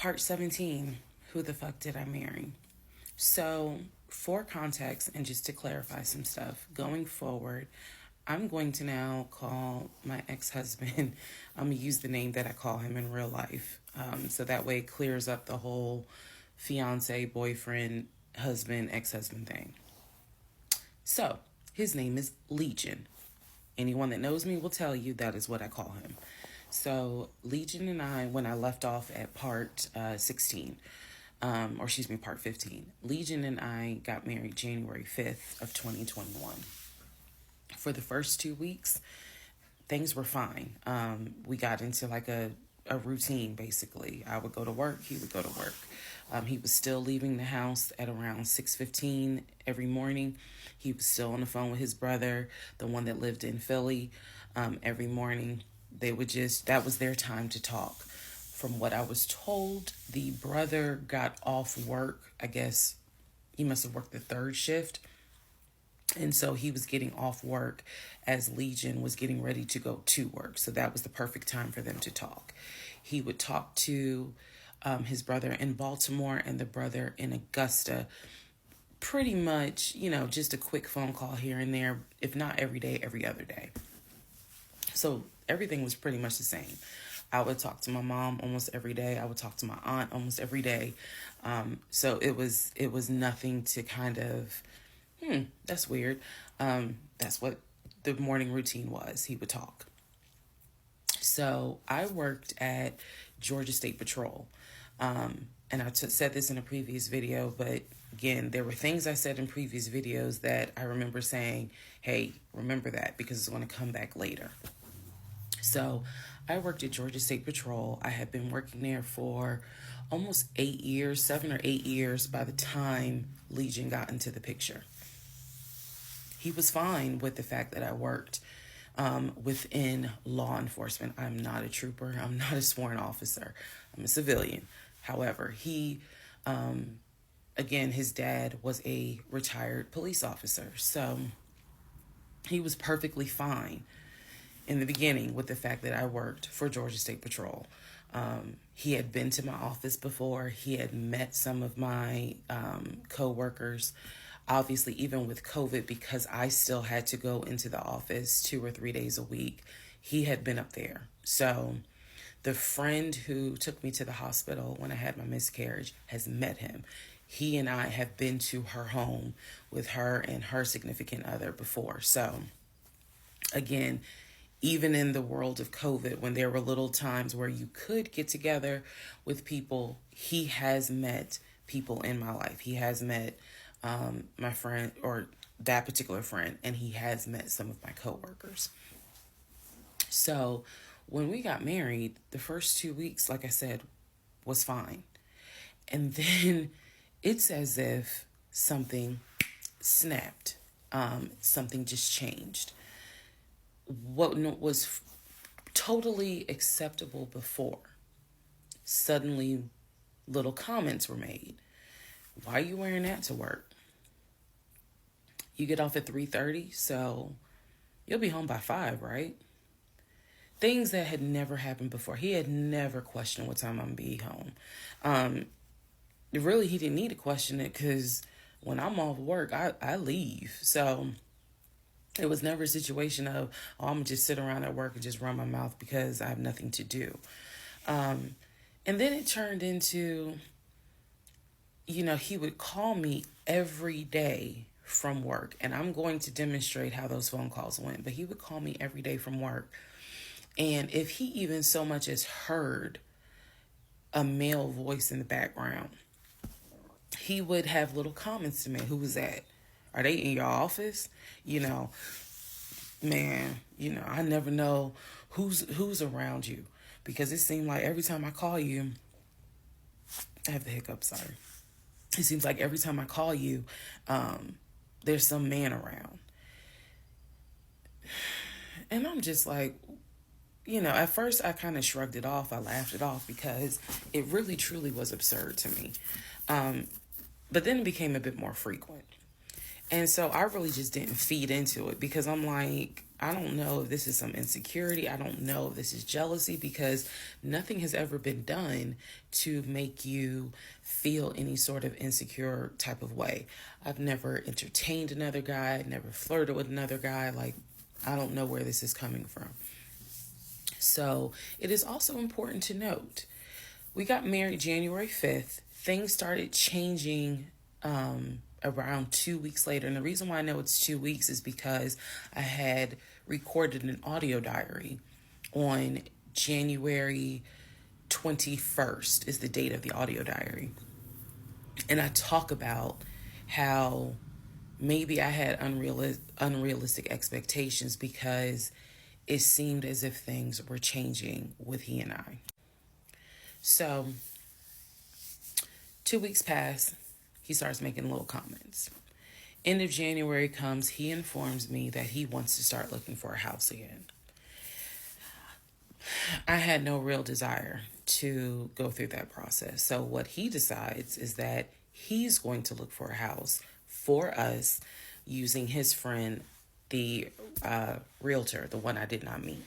Part 17, who the fuck did I marry? So, for context and just to clarify some stuff, going forward, I'm going to now call my ex-husband, I'm going to use the name that I call him in real life. So that way it clears up the whole fiance, boyfriend, husband, ex-husband thing. So, his name is Legion. Anyone that knows me will tell you that is what I call him. So Legion and I, when I left off at part 16, part 15, Legion and I got married January 5th of 2021. For the first 2 weeks, things were fine. We got into like a routine, basically. I would go to work, he would go to work. He was still leaving the house at around 6:15 every morning. He was still on the phone with his brother, the one that lived in Philly, every morning. That was their time to talk. From what I was told, the brother got off work. I guess he must have worked the third shift. And so he was getting off work as Legion was getting ready to go to work. So that was the perfect time for them to talk. He would talk to his brother in Baltimore and the brother in Augusta. Pretty much, just a quick phone call here and there, if not every day, every other day. So everything was pretty much the same. I would talk to my mom almost every day. I would talk to my aunt almost every day. So it was nothing to kind of, that's weird. That's what the morning routine was. He would talk. So I worked at Georgia State Patrol. And I said this in a previous video, but again, there were things I said in previous videos that I remember saying, hey, remember that because it's going to come back later. So I worked at Georgia State Patrol. I had been working there for almost 8 years, 7 or 8 years by the time Legion got into the picture. He was fine with the fact that I worked within law enforcement. I'm not a trooper. I'm not a sworn officer. I'm a civilian. However, again, his dad was a retired police officer. So he was perfectly fine in the beginning with the fact that I worked for Georgia State Patrol. He had been to my office before. He had met some of my co-workers. Obviously, even with COVID, because I still had to go into the office 2 or 3 days a week, he had been up there. So the friend who took me to the hospital when I had my miscarriage has met him. He and I have been to her home with her and her significant other before. So again, even in the world of COVID, when there were little times where you could get together with people, he has met people in my life. He has met my friend, or that particular friend, and he has met some of my coworkers. So when we got married, the first 2 weeks, like I said, was fine. And then it's as if something snapped. Something just changed. What was totally acceptable before, suddenly little comments were made. Why are you wearing that to work? You get off at 3:30, so you'll be home by 5, right? Things that had never happened before. He had never questioned what time I'm going to be home. Really, he didn't need to question it because when I'm off work, I leave. So it was never a situation of, I'm going to just sit around at work and just run my mouth because I have nothing to do. And then it turned into, he would call me every day from work. And I'm going to demonstrate how those phone calls went. But he would call me every day from work. And if he even so much as heard a male voice in the background, he would have little comments to me. Who was that? Are they in your office? Man, I never know who's around you, because it seemed like every time I call you, I have the hiccups, sorry. It seems like every time I call you, there's some man around. And I'm just like, at first I kind of shrugged it off. I laughed it off because it really, truly was absurd to me. But then it became a bit more frequent. And so I really just didn't feed into it because I'm like, I don't know if this is some insecurity. I don't know if this is jealousy because nothing has ever been done to make you feel any sort of insecure type of way. I've never entertained another guy, never flirted with another guy. Like, I don't know where this is coming from. So it is also important to note we got married January 5th. Things started changing around 2 weeks later. And the reason why I know it's 2 weeks is because I had recorded an audio diary on January 21st is the date of the audio diary. And I talk about how maybe I had unrealistic expectations because it seemed as if things were changing with he and I. So 2 weeks pass. He starts making little comments. End of January comes. He informs me that he wants to start looking for a house again. I had no real desire to go through that process. So what he decides is that he's going to look for a house for us using his friend, the realtor, the one I did not meet.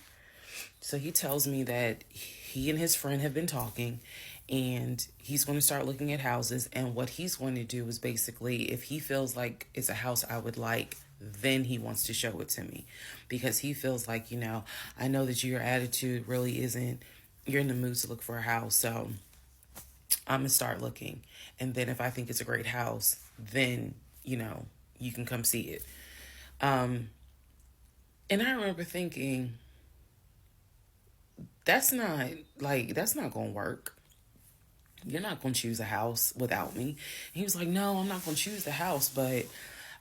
So he tells me that he and his friend have been talking and he's going to start looking at houses. And what he's going to do is basically, if he feels like it's a house I would like, then he wants to show it to me because he feels like, I know that your attitude really isn't, you're in the mood to look for a house. So I'm going to start looking. And then if I think it's a great house, then, you can come see it. And I remember thinking, that's not going to work. You're not going to choose a house without me. And he was like, no, I'm not going to choose the house, but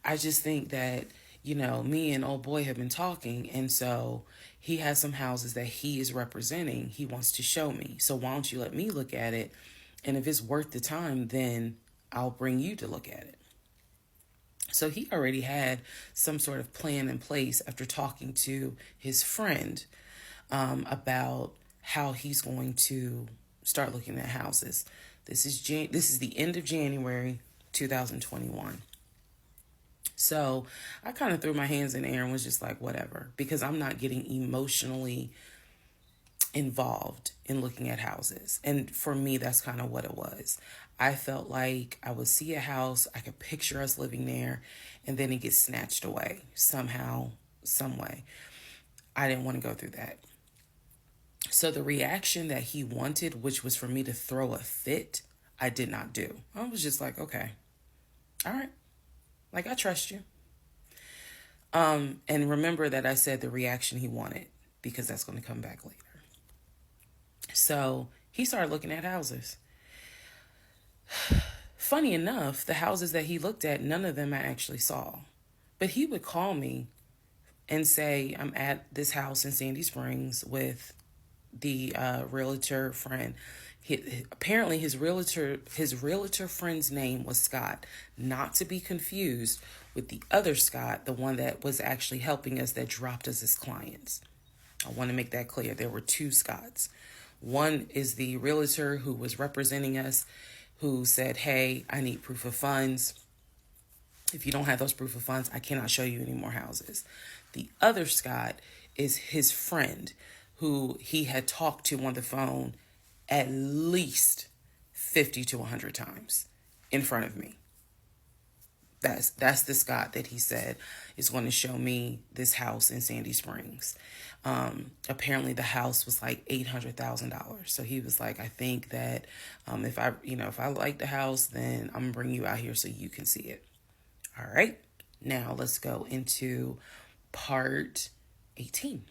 I just think that, me and old boy have been talking. And so he has some houses that he is representing. He wants to show me. So why don't you let me look at it? And if it's worth the time, then I'll bring you to look at it. So he already had some sort of plan in place after talking to his friend about how he's going to start looking at houses. This is the end of January 2021. So I kind of threw my hands in the air and was just like, whatever, because I'm not getting emotionally involved in looking at houses. And for me, that's kind of what it was. I felt like I would see a house, I could picture us living there, and then it gets snatched away somehow, some way. I didn't want to go through that. So the reaction that he wanted, which was for me to throw a fit, I did not do. I was just like, okay, all right. Like, I trust you. And remember that I said the reaction he wanted, because that's going to come back later. So he started looking at houses. Funny enough, the houses that he looked at, none of them I actually saw. But he would call me and say, I'm at this house in Sandy Springs with the realtor friend. Apparently his realtor friend's name was Scott, not to be confused with the other Scott, the one that was actually helping us, that dropped us as clients. I want to make that clear. There were two Scotts. One is the realtor who was representing us, who said, hey, I need proof of funds. If you don't have those proof of funds, I cannot show you any more houses. The other Scott is his friend, who he had talked to on the phone at least 50 to 100 times in front of me. That's the Scott that he said is going to show me this house in Sandy Springs. Apparently the house was like $800,000. So he was like, I think that if I like the house, then I'm gonna bring you out here so you can see it. All right. Now let's go into part 18.